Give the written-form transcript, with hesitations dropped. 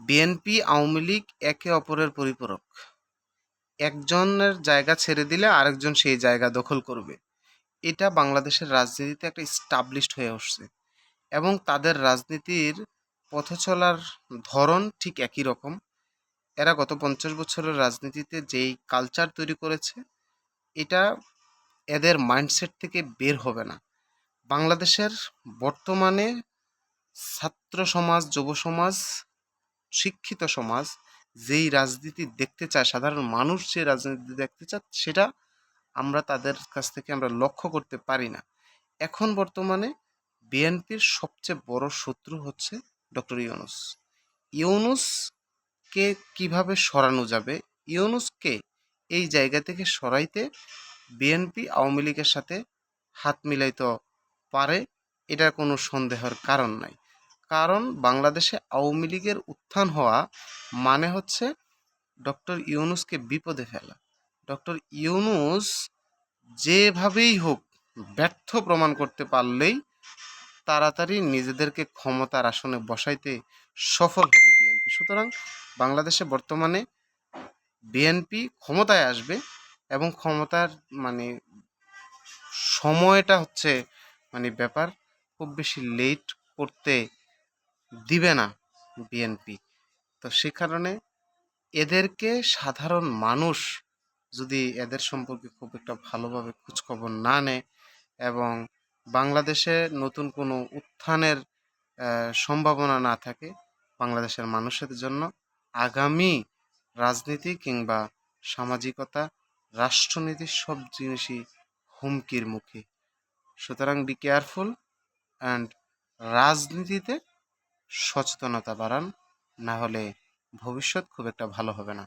BNP Awami League একে অপরের পরিপূরক। একজনের জায়গা ছেড়ে দিলে আরেকজন সেই জায়গা দখল করবে। এটা বাংলাদেশের রাজনীতিতে একটা এস্টাবলিশড হয়ে আসছে এবং তাদের রাজনীতির পথে চলার ধরন ঠিক একই রকম। এরা গত 50 বছরের রাজনীতিতে যেই কালচার তৈরি করেছে, এটা এদের মাইন্ডসেট থেকে বের হবে না। বাংলাদেশের বর্তমানে ছাত্র সমাজ, যুব সমাজ, শিক্ষিত সমাজ যেই রাজনীতি দেখতে চায়, সাধারণ মানুষ যে রাজনীতি দেখতে চায়, সেটা আমরা তাদের কাছ থেকে আমরা লক্ষ্য করতে পারি না। এখন বর্তমানে বিএনপির সবচেয়ে বড় শত্রু হচ্ছে ডক্টর ইউনূস। ইউনূসকে কিভাবে সরানো যাবে, ইউনূসকে এই জায়গা থেকে সরাইতে বিএনপি আওয়ামী লীগের সাথে হাত মিলাইতে পারে, এটা কোনো সন্দেহের কারণ নাই। কারণ বাংলাদেশে আওয়ামী লীগের উত্থান হওয়া মানে হচ্ছে ডক্টর ইউনূসকে বিপদে ফেলা। ডক্টর ইউনূস যেভাবেই হোক ব্যর্থ প্রমাণ করতে পারলেই তাড়াতাড়ি নিজেদেরকে ক্ষমতার আসনে বসাইতে সফল হবে বিএনপি। সুতরাং বাংলাদেশে বর্তমানে বিএনপি ক্ষমতায় আসবে এবং ক্ষমতার মানে সময়টা হচ্ছে ব্যাপার, খুব বেশি লেট করতে দিবে না বিএনপি। তো সে কারণে এদেরকে সাধারণ মানুষ যদি এদের সম্পর্কে খুব একটা ভালোভাবে খোঁজখবর না নেয় এবং বাংলাদেশে নতুন কোনো উত্থানের সম্ভাবনা না থাকে, বাংলাদেশের মানুষের জন্য আগামী রাজনীতি কিংবা সামাজিকতা, রাষ্ট্রনীতির সব জিনিসই হুমকির মুখে। সুতরাং বি কেয়ারফুল অ্যান্ড রাজনীতিতে সচেতনতা বাড়ান, না হলে ভবিষ্যৎ খুব একটা ভালো হবে না।